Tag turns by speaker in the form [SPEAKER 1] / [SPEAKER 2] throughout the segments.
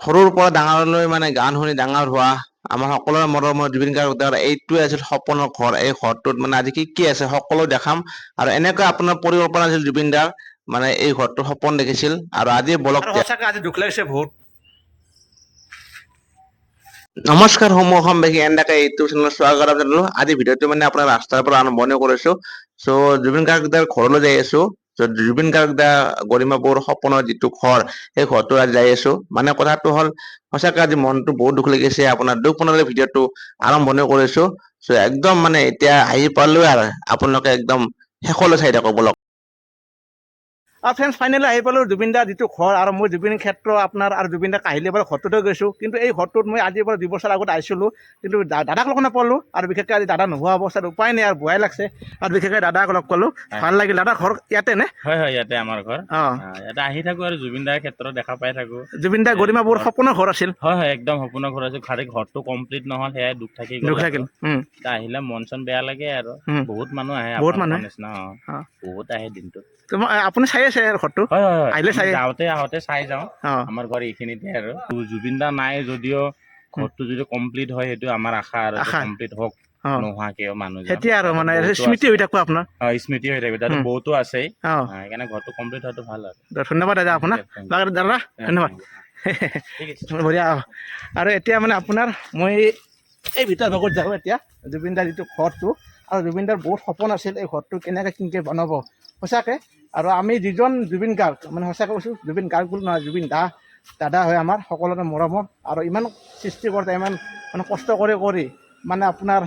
[SPEAKER 1] সৰুৰ পৰা ডাঙৰলৈ মানে গান শুনি ডাঙৰ হোৱা আমাৰ সকলোৰে মৰমৰ জুবিন গাৰ্গৰ এইটোৱে আছিল সপোনৰ ঘৰ। এই ঘৰটোত মানে আজি কি কি আছে সকলো দেখাম আৰু এনেকৈ আপোনাৰ পৰিকল্পনা আছিল জুবিন দাৰ, মানে এই ঘৰটোৰ সপোন দেখিছিল আৰু আজি বলক
[SPEAKER 2] সঁচাকৈ আজি দুখ লাগিছে বহুত।
[SPEAKER 1] নমস্কাৰ সমূহ অসমবাসী, এনেকে ইউটিউব চেনেলত স্বাগতম জনালো। আজি ভিডিঅ'টো মানে আপোনাৰ ৰাস্তাৰ পৰা আৰম্ভণি কৰিছো। চ' জুবিন গাৰ্গৰ ঘৰলৈ যাই আছো। জুবিন গাৰ্গ দা গৰিমাপুৰ সপোনৰ যিটো ঘৰ, সেই ঘৰটো আজি যাই আছো। মানে কথাটো হ'ল সঁচাকৈ আজি মনটো বহুত দুখ লাগিছে। আপোনাৰ দুখ মনলৈ ভিডিঅ'টো আৰম্ভণি কৰিছো। চ' একদম মানে এতিয়া আহি পালো আৰু আপোনালোকে একদম শেষলৈ চাই থাকক বলক।
[SPEAKER 2] ফ্ৰেণ্ডছ ফাইনেলি আহি পালোঁ জুবিন দাৰ যিটো ঘৰ আৰু মই জুবিন ক্ষেত্ৰ আপোনাৰ আৰু জুবিন দাৰ কাহিলী পৰা ঘৰটোতে গৈছোঁ। কিন্তু এই ঘৰটোত মই আজিৰ পৰা 2 বছৰ আগত আহিছিলোঁ, কিন্তু দাদাক লগ নাপালোঁ। আৰু বিশেষকৈ আজি দাদা নোহোৱা অৱস্থাত উপায় নাই আৰু ভয় লাগছে। আৰু বিশেষকৈ দাদাক লগ পালোঁ, ভাল লাগিল। দাদাৰ ঘৰ ইয়াতে নে?
[SPEAKER 3] হয় হয়, ইয়াতে আমাৰ ঘৰ।
[SPEAKER 2] অঁ,
[SPEAKER 3] ইয়াতে আহি থাকোঁ আৰু জুবিন দাৰ ক্ষেত্ৰত দেখা পাই থাকোঁ।
[SPEAKER 2] জুবিন দাৰ গৰিমাপুৰ সপোনৰ ঘৰ আছিল।
[SPEAKER 3] হয় হয়, একদম সপোনৰ ঘৰ আছিল। খালি ঘৰটো কমপ্লিট নহ'ল, সেয়াই দুখ থাকি গ'ল।
[SPEAKER 2] দুখ লাগিল।
[SPEAKER 3] এতিয়া আহিলে মন চন বেয়া লাগে আৰু বহুত মানুহ আহে
[SPEAKER 2] বহুত
[SPEAKER 3] আপোনালোকৰ
[SPEAKER 2] মানুহে
[SPEAKER 3] নিচিনা।
[SPEAKER 2] অঁ,
[SPEAKER 3] বহুত আহে দিনটোত।
[SPEAKER 2] আপুনি চাই আছে ঘৰটো?
[SPEAKER 3] হয় হয় হয়,
[SPEAKER 2] আহিলে
[SPEAKER 3] আমি
[SPEAKER 2] চাই
[SPEAKER 3] আহোঁতে চাই যাওঁ।
[SPEAKER 2] অঁ,
[SPEAKER 3] আমাৰ ঘৰ এইখিনিতে আৰু জুবিন দা নাই যদিও ঘৰটো যদি কমপ্লিট হয়, সেইটো আমাৰ আশা আৰু কমপ্লিট হওক।
[SPEAKER 2] অঁ,
[SPEAKER 3] নোহোৱাকেও মানুহজন
[SPEAKER 2] সেইটোৱে আৰু মানে
[SPEAKER 3] বহুতো
[SPEAKER 2] স্মৃতি
[SPEAKER 3] আছে।
[SPEAKER 2] হৈ থাকোঁ আপোনাৰ।
[SPEAKER 3] স্মৃতি হৈ থাকিব, তাতে বহুতো আছেই।
[SPEAKER 2] অঁ,
[SPEAKER 3] সেইকাৰণে ঘৰটো কমপ্লিট হোৱাটো ভাল আৰু।
[SPEAKER 2] ধন্যবাদ দাদা আপোনাক। দাদা ধন্যবাদ।
[SPEAKER 3] ঠিক আছে।
[SPEAKER 2] বঢ়িয়া। আৰু এতিয়া মানে আপোনাৰ মই এই ভিতৰ ভাগত যাওঁ এতিয়া। জুবিন দাৰ যিটো ঘৰটো, আৰু জুবিন দাৰ বহুত সপোন আছিল এই ঘৰটো কেনেকৈ কিনকৈ বনাব সঁচাকৈ। আৰু আমি যিজন জুবিন গাৰ্গ, মানে সঁচাকৈ কৈছোঁ, জুবিন গাৰ্গ বুলি নহয়, জুবিন দাদা হয় আমাৰ সকলোৰে মৰমৰ। আৰু ইমান সৃষ্টিকৰ্তা, ইমান মানে কষ্ট কৰি মানে আপোনাৰ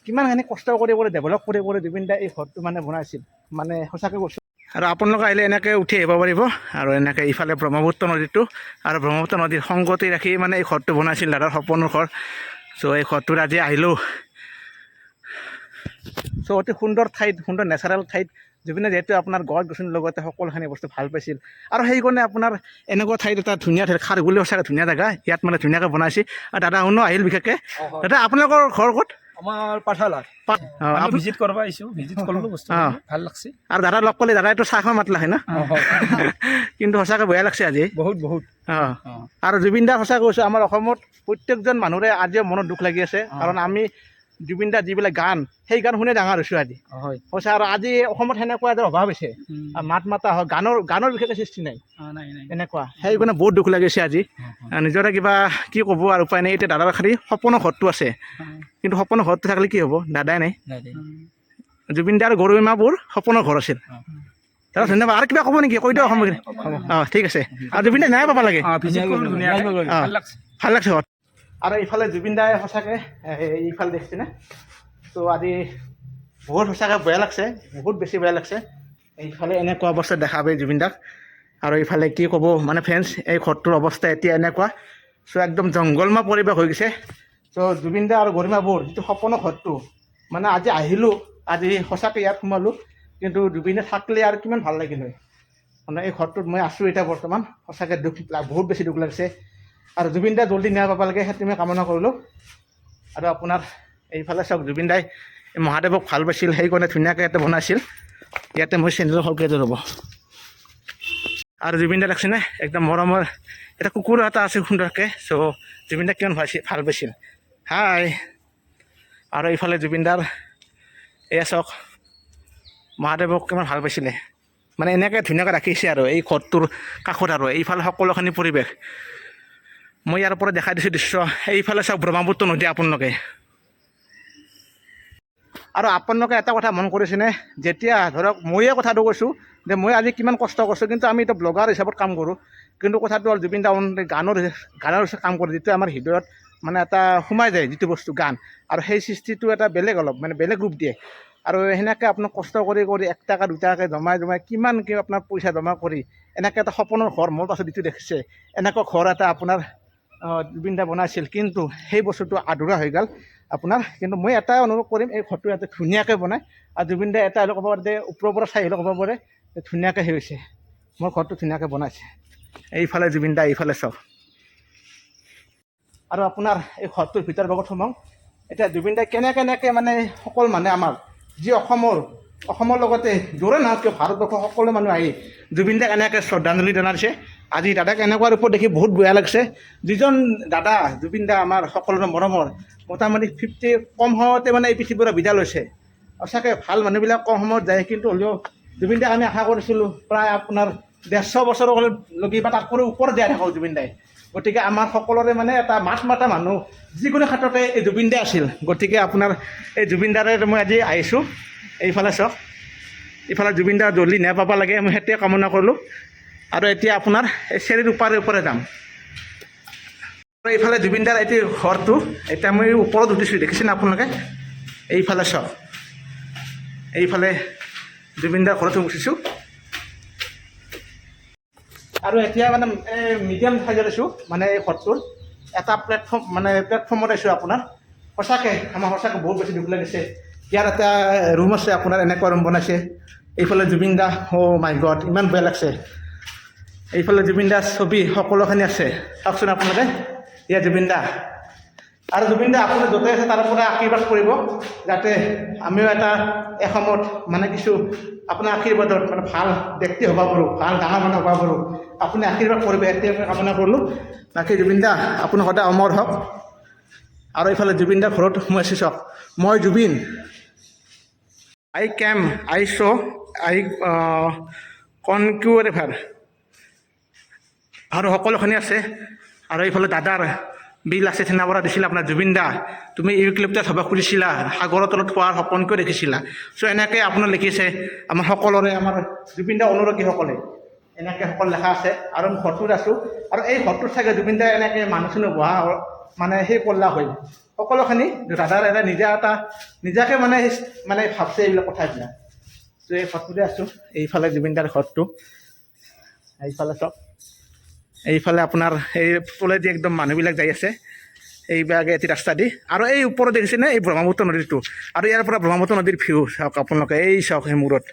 [SPEAKER 2] কিমানখিনি কষ্ট কৰি ডেভেলপ কৰি জুবিন দাই এই ঘৰটো মানে বনাইছিল, মানে সঁচাকৈ কৈছোঁ। আৰু আপোনালোকে আহিলে এনেকৈ উঠি আহিব পাৰিব। আৰু এনেকৈ ইফালে ব্ৰহ্মপুত্ৰ নদীটো, আৰু ব্ৰহ্মপুত্ৰ নদীৰ সংগতি ৰাখি মানে এই ঘৰটো বনাইছিল, দাদাৰ সপোনৰ ঘৰ। চ' এই ঘৰটোত আজি আহিলোঁ। চ' অতি সুন্দৰ ঠাইত, সুন্দৰ নেচাৰেল ঠাইত জুবিনে যিহেতু আপোনাৰ গছ গছনিৰ লগতে সকলোখিনি বস্তু ভাল পাইছিল। আৰু সেইকাৰণে আপোনাৰ এনেকুৱা ঠাইত এটা ধুনীয়া ঠাইত, খাৰগুলি সঁচাকৈ ধুনীয়া জেগা, ইয়াত মানে ধুনীয়াকৈ বনাইছে। আৰু দাদা শুনো আহিল বিশেষকৈ। দাদা আপোনালোকৰ ঘৰ ক'ত?
[SPEAKER 4] আমাৰ পাঠালাৰ ভিজিট কৰিব আহিছোঁ, ভিজিট কৰিলোঁ, বস্তু ভাল লাগছে।
[SPEAKER 2] আৰু দাদা লগ পালে, দাদাইতো চাহ খোৱা মাত লাগে না? কিন্তু সঁচাকৈ বেয়া লাগছে আজি
[SPEAKER 4] বহুত।
[SPEAKER 2] অঁ। আৰু জুবিন দা সঁচাকৈ কৈছোঁ, আমাৰ অসমত প্ৰত্যেকজন মানুহৰে আজিও মনত দুখ লাগি আছে। কাৰণ আমি জুবিন দাৰ যিবিলাক গান, সেই গান শুনি ডাঙৰ হৈছোঁ আজি। সঁচা। আৰু আজি অসমত সেনেকুৱা এটা অভাৱ হৈছে, মাত মাতা হওক, গানৰ বিশেষকৈ সৃষ্টি নাই এনেকুৱা। সেইকাৰণে বহুত দুখ লাগিছে আজি। নিজৰে কিবা কি ক'ব আৰু উপায় নাই। এতিয়া দাদাৰ খালি সপোনৰ ঘৰটো আছে, কিন্তু সপোনৰ ঘৰটো থাকিলে কি হ'ব, দাদাই নাই। জুবিন দাৰ গৰিমাপুৰ সপোনৰ ঘৰ আছিল। দাদা ধন্যবাদ। আৰু কিবা ক'ব নেকি? কৈ দিয়ক অসমবাসীক। অঁ, ঠিক আছে। আৰু জুবিন দাই নাই পাব লাগে। ভাল লাগছে ঘৰত। আৰু ইফালে জুবিন দাই সঁচাকৈ এইফালে দেখিছেনে? ত' আজি বহুত সঁচাকৈ বেয়া লাগছে, বহুত বেছি বেয়া লাগছে। এইফালে এনেকুৱা অৱস্থাত দেখা পাই জুবিন দাক। আৰু এইফালে কি ক'ব মানে ফ্ৰেণ্ডছ, এই ঘৰটোৰ অৱস্থা এতিয়া এনেকুৱা। চ' একদম জংঘলময় পৰিৱেশ হৈ গৈছে। চ' জুবিন দা আৰু গৰিমাপুৰ যিটো সপোনৰ ঘৰটো, মানে আজি আহিলোঁ, আজি সঁচাকৈ ইয়াত সোমালোঁ। কিন্তু জুবিনে থাকিলে আৰু কিমান ভাল লাগিল হয়। মানে এই ঘৰটোত মই আছোঁ এতিয়া বৰ্তমান। সঁচাকৈ বহুত বেছি দুখ লাগিছে। আৰু জুবিন দাই জল্দি ন্যায় পাব লাগে, সেইটো মই কামনা কৰিলোঁ। আৰু আপোনাৰ এইফালে চাওক, জুবিন দাই মহাদেৱক ভাল পাইছিল, সেইকাৰণে ধুনীয়াকৈ ইয়াতে বনাইছিল। ইয়াতে মই চেণ্ডেলৰ সলকেইযোৰ ৰ'ব। আৰু জুবিন দা দেখিছেনে? একদম মৰমৰ এটা কুকুৰ এটা আছে সুন্দৰকৈ। চ' জুবিন দাক কিমান ভাল পাইছিল। হাই। আৰু এইফালে জুবিন দাৰ এয়া চাওক, মহাদেৱক কিমান ভাল পাইছিলে। মানে এনেকৈ ধুনীয়াকৈ ৰাখিছে আৰু এই ঘৰটোৰ কাষত। আৰু এইফালে সকলোখিনি পৰিৱেশ মই ইয়াৰ পৰা দেখাই দিছোঁ দৃশ্য। এইফালে চাওক ব্ৰহ্মপুত্ৰ নদী আপোনালোকে। আৰু আপোনালোকে এটা কথা মন কৰিছেনে? যেতিয়া ধৰক ময়ে কথাটো কৈছোঁ যে মই আজি কিমান কষ্ট কৰিছোঁ, কিন্তু আমি এতিয়া ব্লগাৰ হিচাপত কাম কৰোঁ। কিন্তু কথাটো হ'ল জুবিন দা গানৰ কাম কৰে, যিটো আমাৰ হৃদয়ত মানে এটা সোমাই যায়, যিটো বস্তু গান। আৰু সেই সৃষ্টিটো এটা বেলেগ, অলপ মানে বেলেগ ৰূপ দিয়ে। আৰু সেনেকৈ আপোনাক কষ্ট কৰি 1 টকা 2 টকাকৈ জমাই কিমান আপোনাৰ পইচা জমা কৰি এনেকৈ এটা সপোনৰ ঘৰ মোৰ পাছত যিটো দেখিছে, এনেকুৱা ঘৰ এটা আপোনাৰ জুবিন দা বনাইছিল। কিন্তু সেই বস্তুটো আধৰুৱা হৈ গ'ল আপোনাৰ। কিন্তু মই এটাই অনুৰোধ কৰিম, এই ঘৰটো ইয়াতে ধুনীয়াকৈ বনাই। আৰু জুবিন দাই এটা হ'লেও ক'ব পাৰে, ওপৰৰ পৰা চাই হ'লেও ক'ব পাৰে ধুনীয়াকৈ হৈ গৈছে, মোৰ ঘৰটো ধুনীয়াকৈ বনাইছে। এইফালে জুবিন দা, এইফালে চাওক। আৰু আপোনাৰ এই ঘৰটোৰ ভিতৰ ভাগত সোমাওঁ। এতিয়া জুবিন দাই কেনেকৈ মানে সকলো মানুহে আমাৰ যি অসমৰ লগতে য'ৰে নহওক কিয় ভাৰতবৰ্ষৰ সকলো মানুহ আহি জুবিন দাক এনেকৈ শ্ৰদ্ধাঞ্জলি জনাইছে। আজি দাদাক এনেকুৱা ৰূপত দেখি বহুত বেয়া লাগিছে। যিজন দাদা জুবিন দা আমাৰ সকলোৰে মৰমৰ, মোটামুটি 50 কম সময়তে মানে এই পৃথিৱীৰ পৰা বিদায় লৈছে। সঁচাকৈ ভাল মানুহবিলাক কম সময়ত যায়, কিন্তু হ'লেও জুবিন দাক আমি আশা কৰিছিলোঁ প্ৰায় আপোনাৰ 150 বছৰলৈকে বা তাতকৈ ওপৰত জীয়াই থাকক জুবিন দাই। গতিকে আমাৰ সকলোৰে মানে এটা মাত মাতা মানুহ যিকোনো ক্ষেত্ৰতে এই জুবিন দা আছিল। গতিকে আপোনাৰ এই জুবিন দাৰে মই আজি আহিছোঁ। এইফালে চাওক, ইফালে জুবিন দা জল্দি ন্যায় পাব লাগে, মই সেইটোৱে কামনা কৰিলোঁ। আৰু এতিয়া আপোনাৰ এই চেৰীৰ ওপৰে যাম। আৰু এইফালে জুবিন দাৰ এইটো ঘৰটো, এতিয়া মই ওপৰত উঠিছোঁ, দেখিছেনে আপোনালোকে? এইফালে চাওক, এইফালে জুবিন দাৰ ঘৰতো উঠিছোঁ। আৰু এতিয়া মানে মিডিয়াম চাইজত আছোঁ, মানে এই ঘৰটোৰ এটা প্লেটফৰ্মত আছোঁ আপোনাৰ। সঁচাকৈ আমাৰ সঁচাকৈ বহুত বেছি দুখ লাগিছে। ইয়াৰ এটা ৰুম আছে আপোনাৰ, এনেকুৱা ৰুম বনাইছে। এইফালে জুবিন দা, মাই গড, ইমান বেয়া লাগছে। এইফালে জুবিন দাৰ ছবি সকলোখিনি আছে, চাওকচোন আপোনালোকে। এয়া জুবিন দা। আৰু জুবিন দা আপুনি য'তে আছে তাৰ পৰা আশীৰ্বাদ কৰিব, যাতে আমিও এটা এসময়ত মানে কিছু আপোনাৰ আশীৰ্বাদত মানে ভাল ব্যক্তি হ'ব পাৰোঁ, ভাল ডাঙৰ মানুহ হ'ব পাৰোঁ। আপুনি আশীৰ্বাদ কৰিব, এতিয়া মই কামনা কৰিলোঁ। বাকী জুবিন দা আপুনি সদায় অমৰ হওক। আৰু এইফালে জুবিন দাৰ ঘৰত সোমাই আছোঁ, চাওক। মই জুবিন, আই কনকিউৰ এভাৰ। আৰু সকলোখিনি আছে। আৰু এইফালে দাদাৰ বিল আছে, থেনাপৰা দিছিল আপোনাৰ। জুবিন দা, তুমি ইউক্লিপ্টাছ হ'ব খুজিছিলা, সাগৰৰ তলত খোৱাৰ সপোন কিয় দেখিছিলা? চ' এনেকৈ আপোনাৰ লিখিছে আমাৰ সকলোৰে, আমাৰ জুবিন দা অনুৰাগীসকলে। এনেকৈ সকলো লেখা আছে। আৰু মই ঘৰটোত আছোঁ, আৰু এই ঘৰটোত চাগে জুবিন দাই এনেকৈ মানুহ চানুহ বহা মানে সেই কৰলা হয়। সকলোখিনি দাদাৰ এটা নিজাকৈ মানে ভাবছে এইবিলাক কথাবিলাক। ত' এই ঘৰটোতে আছোঁ। এইফালে জুবিন দাৰ ঘৰটো, এইফালে চাওক। এইফালে আপোনাৰ এই তলেদি একদম মানুহবিলাক যাই আছে, এইবিলাকে এটি ৰাস্তা দি। আৰু এই ওপৰত দেখিছেনে, এই ব্ৰহ্মপুত্ৰ নদীটো। আৰু ইয়াৰ পৰা ব্ৰহ্মপুত্ৰ নদীৰ ভিউ চাওক আপোনালোকে। এই চাওক, সেই মূৰত,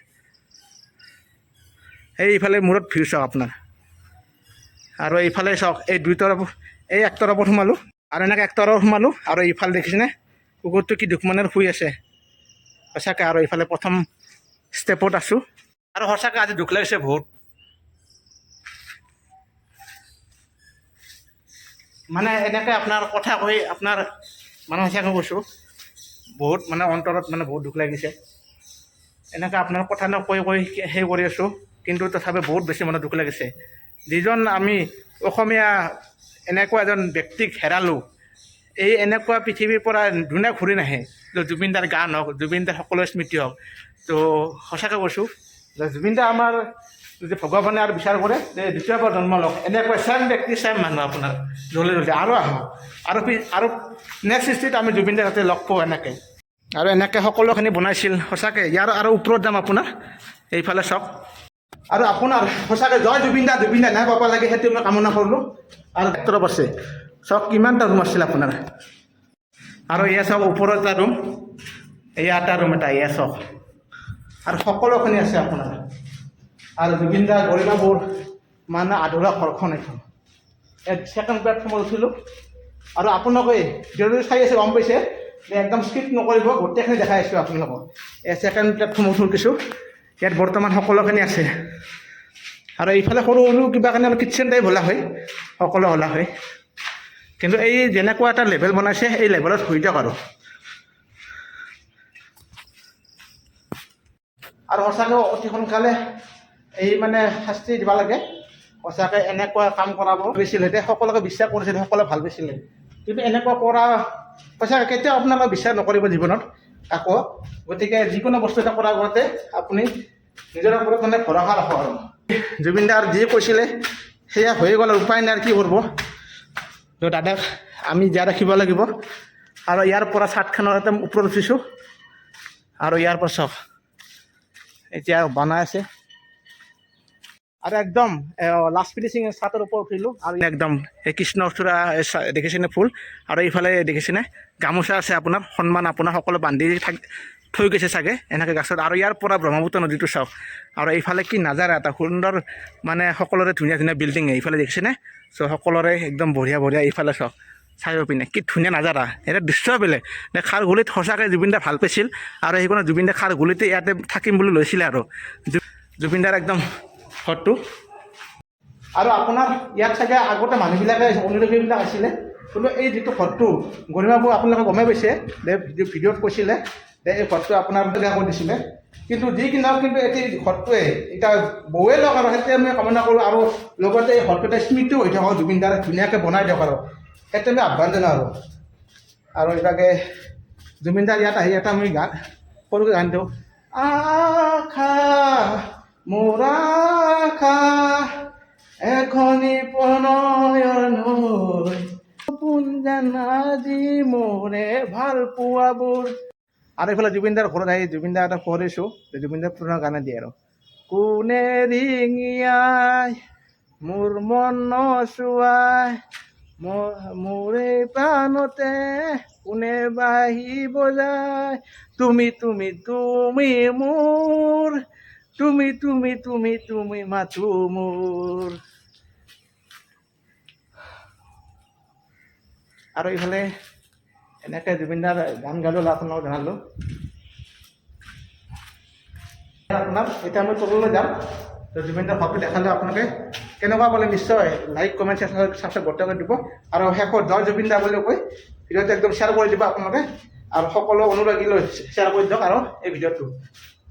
[SPEAKER 2] এইফালে মূৰত ভিউ চাওক আপোনাৰ। আৰু এইফালে চাওক, এই এক তৰফত সোমালোঁ, আৰু এনেকৈ এক তৰফত সোমালোঁ। আৰু এইফালে দেখিছেনে কুকুৰটো কি দুখমনেৰে শুই আছে, সঁচাকৈ। আৰু এইফালে প্ৰথম ষ্টেপত আছোঁ। আৰু সঁচাকৈ আজি দুখ লাগিছে বহুত। মানে এনেকৈ আপোনাৰ কথা কৈ আপোনাৰ মানে সঁচাকৈ কৈছোঁ, বহুত মানে অন্তৰত মানে বহুত দুখ লাগিছে। এনেকৈ আপোনাৰ কথা নকৈ সেই কৰি আছোঁ, কিন্তু তথাপি বহুত বেছি মানে দুখ লাগিছে। যিজন আমি অসমীয়া এনেকুৱা এজন ব্যক্তিক হেৰালোঁ, এই এনেকুৱা পৃথিৱীৰ পৰা ধুনীয়া ঘূৰি নাহে। জুবিন দাৰ গান হওক, জুবিন দাৰ সকলোৰে স্মৃতি হওক। তো সঁচাকৈ কৈছোঁ যে জুবিন দা আমাৰ যদি ভগৱানে আৰু বিচাৰ কৰে যে দ্বিতীয়বাৰ জন্ম লওক, এনেকৈ চেম ব্যক্তি চেম মানুহ আপোনাৰ জ্বলি আৰু আহক। আৰু নেক্সট হিষ্ট্ৰীত আমি জুবিন দাৰ যাতে লগ পাওঁ এনেকৈ। আৰু এনেকৈ সকলোখিনি বনাইছিল সঁচাকৈ। ইয়াৰ আৰু ওপৰত যাম আপোনাৰ, এইফালে চাওক। আৰু আপোনাৰ সঁচাকৈ জয় জুবিন দা, জুবিন দা নাই পাব লাগে, সেইটো মই কামনা কৰিলোঁ। আৰু তৰফ আছে চাওক, কিমানটা ৰুম আছিল আপোনাৰ। আৰু এয়া চাওক, ওপৰত এটা ৰুম, এয়া এটা ৰুম এটা, এয়া চাওক। আৰু সকলোখিনি আছে আপোনাৰ। আৰু জুবিন দা গৰিমাবোৰ মানে আধৰুৱা ঘৰখন এখন। ছেকেণ্ড প্লেটফৰ্মত উঠিলোঁ। আৰু আপোনালোকে যদি চাই আছে গম পাইছে যে একদম স্কিপ নকৰিব, গোটেইখিনি দেখাই আছোঁ আপোনালোকক। এই ছেকেণ্ড প্লেটফৰ্মত উঠিছোঁ। ইয়াত বৰ্তমান সকলোখিনি আছে। আৰু এইফালে সৰু কিবা কাৰণে অলপ কিটচেন টাইপ হ'লা হয়, সকলো হ'লা হয়। কিন্তু এই যেনেকুৱা এটা লেভেল বনাইছে, এই লেভেলত হৈ যাওক। আৰু সঁচাকৈ অতি সোনকালে এই মানে শাস্তি দিব লাগে। সঁচাকৈ এনেকুৱা কাম কৰাব গৈছিলে, সকলোকে বিশ্বাস কৰিছিলে, সকলোৱে ভাল পাইছিলে। কিন্তু এনেকুৱা কৰা সঁচাকৈ কেতিয়াও আপোনালোকে বিশ্বাস নকৰিব জীৱনত কাকো। গতিকে যিকোনো বস্তু এটা কৰাৰ আগতে আপুনি নিজৰ ওপৰত মানে ভৰসা ৰাখক। আৰু জুবিন দাৰ যি কৈছিলে সেয়া হৈ গ'ল, উপায় নাই, কি কৰিব। তো দাদাক আমি জীয়াই ৰাখিব লাগিব। আৰু ইয়াৰ পৰা চাটখনৰ একদম ওপৰত উঠিছোঁ। আৰু ইয়াৰ পৰা চাওক, এতিয়া বনাই আছে। আৰু একদম লাষ্ট ফিনিচিং চাটৰ ওপৰত উঠিলোঁ। আৰু একদম এই কৃষ্ণচূড়া দেখিছেনে ফুল। আৰু এইফালে দেখিছেনে গামোচা আছে আপোনাৰ, সন্মান আপোনাৰ সকলো বান্ধি থৈ গৈছে চাগে এনেকৈ গাছত। আৰু ইয়াৰ পৰা ব্ৰহ্মপুত্ৰ নদীটো চাওক। আৰু এইফালে কি নাজাৰা এটা সুন্দৰ, মানে সকলোৰে ধুনীয়া ধুনীয়া বিল্ডিং এইফালে দেখিছেনে। চ' সকলোৰে একদম বঢ়িয়া বঢ়িয়া। এইফালে চাওক, চাৰিও পিনে কি ধুনীয়া নাজাৰা। এটা দৃশ্য বেলেগ। খাৰঘুলিত সঁচাকৈ জুবিন দা ভাল পাইছিল। আৰু সেইকাৰণে জুবিন দা খাৰঘুলিতে ইয়াতে থাকিম বুলি লৈছিলে। আৰু জুবিন দাৰ একদম ঘৰটো আৰু আপোনাৰ ইয়াত চাগে আগতে মানুহবিলাকে অনুৰাগীবিলাক আছিলে, কিন্তু এই যিটো ঘৰটো গৰিমাবোৰ আপোনালোকে গমেই পাইছে যে ভিডিঅ'ত কৈছিলে যে এই ঘৰটো আপোনাৰ কৰি দিছিলে। কিন্তু যি কি নহওক কিন্তু এই ঘৰটোৱে এতিয়া বৌৱে লওক আৰু সেইটোৱে আমি কামনা কৰোঁ, আৰু লগতে এই ঘৰটোতে স্মৃতিও হৈ থাকক, জুবিনদাৰ ধুনীয়াকৈ বনাই দিয়ক আৰু সেইটো আমি আহ্বান জনাওঁ। আৰু এইভাগে জুবিনদাৰ ইয়াত আহি এটা আমি গান সৰুকৈ গান দিওঁ। আশা মোৰ আশা এখনি প্ৰণয়ৰ নৈ, সপোন যেন আজি মোৰে ভাল পোৱাবোৰ। আৰু এইফালে জুবিনদাৰ ঘৰত আহি জুবিনদাৰ এটা কৰিছোঁ, জুবিনদাৰ পুৰণা গানে দিয়ে আৰু কোনে ৰিঙিয়াই মোৰ মন নচুৱাই মোৰে প্ৰাণতে কোনে বাহি বজাই, তুমি তুমি তুমি মোৰ, তুমি তুমি তুমি তুমি মাথো মোৰ। আৰু এইফালে এনেকৈ জুবিনদাৰ গান গালোঁ, আপোনালোকক জনালোঁ। আপোনাক এতিয়া আমি তললৈ যাম, তো জুবিনদাৰ ভাৱটো দেখালে আপোনালোকে কেনেকুৱা পালে নিশ্চয় লাইক কমেণ্ট ছাবস্ক্ৰাইব গোটেই দিব, আৰু শেষত জয় জুবিনদা বুলি কৈ ভিডিঅ'টো একদম শ্বেয়াৰ কৰি দিব আপোনালোকে, আৰু সকলো অনুৰাগীলৈ শ্বেয়াৰ কৰি দিয়ক আৰু এই ভিডিঅ'টো,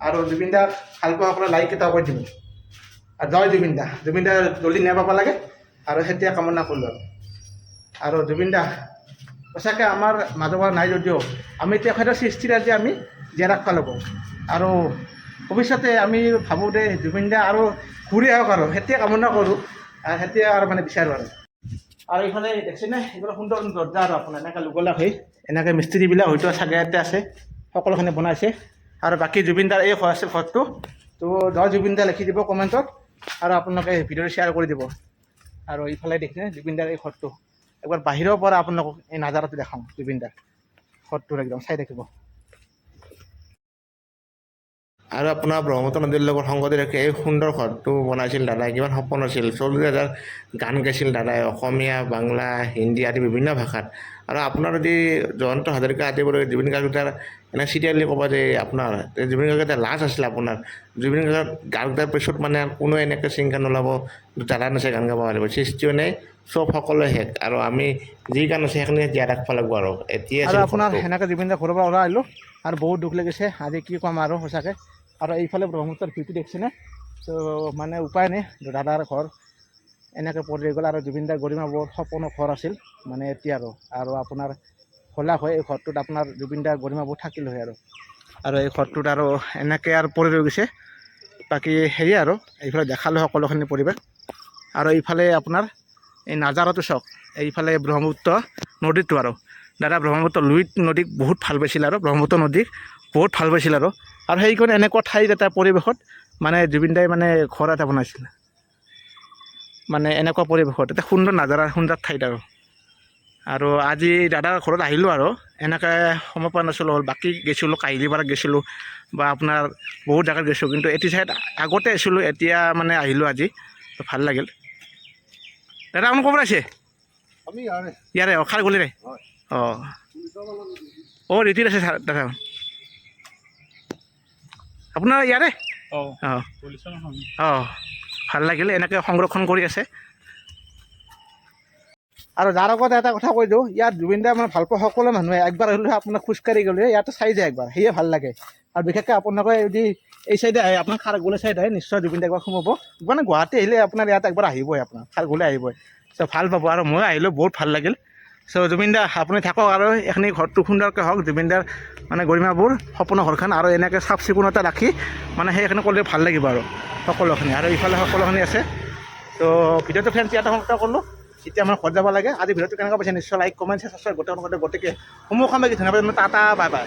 [SPEAKER 2] আৰু জুবিনদাক ভাল পোৱাসকলে লাইক এটা কৰি দিব। আৰু জয় জুবিনদা, জুবিনদা জল্দি ন্যায় পাব লাগে, আৰু সেইটোৱে কামনা কৰিলোঁ। আৰু জুবিনদা সঁচাকৈ আমাৰ মাজৰ পৰা নাই যদিও আমি তেখেতৰ সৃষ্টিৰাজি আমি জীয়াই ৰাখিব লাগিব, আৰু ভৱিষ্যতে আমি ভাবোঁ যে জুবিনদা আৰু ঘূৰি আহক, আৰু সেইটোৱে কামনা কৰোঁ, আৰু সেইটোৱে আৰু মানে বিচাৰোঁ। আৰু এইফালে দেখিছেনে এইবিলাক সুন্দৰ সুন্দৰ দৰ্জা, আৰু আপোনাৰ এনেকৈ লোগলাগ হৈ এনেকৈ মিস্ত্ৰীবিলাক হয়তো চাগে ইয়াতে আছে, সকলোখিনি বনাইছে। আৰু বাকী জুবিনদাৰ এই আছিল ঘৰটো, তো জয় জুবিনদা লিখি দিব কমেণ্টত, আৰু আপোনালোকে ভিডিঅ'টো শ্বেয়াৰ কৰি দিব। আৰু এইফালে দেখিছে জুবিনদাৰ এই ঘৰটো, একবাৰ বাহিৰৰ পৰা আপোনালোকক এই নাজাৰাটো দেখাওঁ, জুবিনদাৰ ঘৰটোৰ একদম চাই থাকিব।
[SPEAKER 1] আৰু আপোনাৰ ব্ৰহ্মপুত্ৰ নদীৰ লগত সংগতি ৰাখি এই সুন্দৰ ঘৰটো বনাইছিল দাদাই, কিমান সপোন আছিল। 40,000 গান গাইছিল দাদাই, অসমীয়া, বাংলা, হিন্দী আদি বিভিন্ন ভাষাত। আৰু আপোনাৰ যদি জয়ন্ত হাজৰিকা আদি কৰি জুবিন গাৰ্গৰ এনে চিৰিয়েলি ক'ব যে আপোনাৰ জুবিন গাৰ্গৰ এটা লাজ আছিল আপোনাৰ, জুবিন গাৰ্গৰ পিছত মানে কোনো এনেকৈ ছিংগাৰ নোলাব দাদা নাচে গান গাব পাৰিব, সৃষ্টিও নাই, চব সকলোৱে শেষ, আৰু আমি যি গান আছে সেইখিনি জীয়াই ৰাখিব লাগিব। আৰু এতিয়া
[SPEAKER 2] আৰু আপোনাৰ সেনেকৈ জুবিনদাৰ ঘৰৰ পৰা ওলাই আহিলোঁ, আৰু বহুত দুখ লাগিছে আজি কি ক'ম আৰু সঁচাকৈ। আৰু এইফালে ব্ৰহ্মপুত্ৰৰ ভিউটো দেখিছেনে, তো মানে উপায় নাই, দাদাৰ ঘৰ এনেকৈ পৰি গ'ল। আৰু জুবিনদাৰ গৰিমা বৰ সপোনৰ ঘৰ আছিল, মানে এতিয়া আৰু আপোনাৰ খোলা হয় এই ঘৰটোত আপোনাৰ জুবিনদাৰ গৰিমা বৰ থাকিল হয়, আৰু এই ঘৰটোত আৰু এনেকৈ আৰু পৰি ৰৈ গৈছে। বাকী হেৰি আৰু এইফালে দেখালোঁ সকলোখিনি পৰিৱেশ। আৰু এইফালে আপোনাৰ এই নাজাৰাটো চাওক, এইফালে ব্ৰহ্মপুত্ৰ নদীটো, আৰু দাদা ব্ৰহ্মপুত্ৰ লুইত নদীক বহুত ভাল পাইছিল, আৰু ব্ৰহ্মপুত্ৰ নদীক বহুত ভাল পাইছিল। আৰু সেইখন এনেকুৱা ঠাইত এটা পৰিৱেশত মানে জুবিনদাই মানে ঘৰ এটা বনাইছিল, মানে এনেকুৱা পৰিৱেশত এটা সুন্দৰ নাজাৰা, সুন্দৰ ঠাইত। আৰু আজি দাদাৰ ঘৰত আহিলোঁ, আৰু এনেকৈ সময় পোৱা নাছিলোঁ, বাকী গৈছিলোঁ কাহিলীপাৰাত গৈছিলোঁ, বা আপোনাৰ বহুত জেগাত গৈছোঁ, কিন্তু এইটো ঠাইত আগতে আছিলোঁ, এতিয়া মানে আহিলোঁ আজি, ভাল লাগিল। দাদা আপুনি ক'ৰ পৰা আছে? ইয়াৰে খাৰগুলিৰে। অঁ ৰীতিত আছে দাদা আপোনাৰ ইয়াৰে? ভাল লাগিল, এনেকৈ সংৰক্ষণ কৰি আছে। আৰু যাৰ আগত এটা কথা কৈ দিওঁ, ইয়াত জুবিনদা মানে ভাল পোৱা সকলো মানুহে একবাৰ আহিলে আপোনাৰ খোজকাঢ়ি গ'লে ইয়াতে চাই যায় একবাৰ, সেয়ে ভাল লাগে। আৰু বিশেষকৈ আপোনালোকে যদি এই চাইডে আহে, আপোনাৰ খাৰগুলি চাইড আহে, নিশ্চয় জুবিনদা একবাৰ সোমাব, মানে গুৱাহাটী আহিলে আপোনাৰ ইয়াত একবাৰ আহিবই, আপোনাৰ খাৰগুলি আহিবই, চ' ভাল পাব। আৰু মই আহিলোঁ, বহুত ভাল লাগিল। চ' জুবিনদা আপুনি থাকক, আৰু এইখিনি ঘৰটো সুন্দৰকৈ হওক, জুবিনদাৰ মানে গৰিমাবোৰ সপোনৰ ঘৰখন, আৰু এনেকৈ চাফ চিকুণতা ৰাখি মানে সেইখিনি কৰিলে ভাল লাগিব আৰু সকলোখিনি। আৰু ইফালে সকলোখিনি আছে। তো ভিডিঅ'টো ফ্ৰেণ্ডছ ইয়াতে সমাপ্ত কৰিলোঁ, এতিয়া আমাৰ ঘৰত যাব লাগে। আজি ভিডিঅ'টো কেনেকুৱা পাইছে নিশ্চয় লাইক কমেণ্ট ছাবস্ক্ৰাইব গোটেই গতিকে সমূহ সামগ্ৰী ধন্যবাদ, টাটা বাই বাই।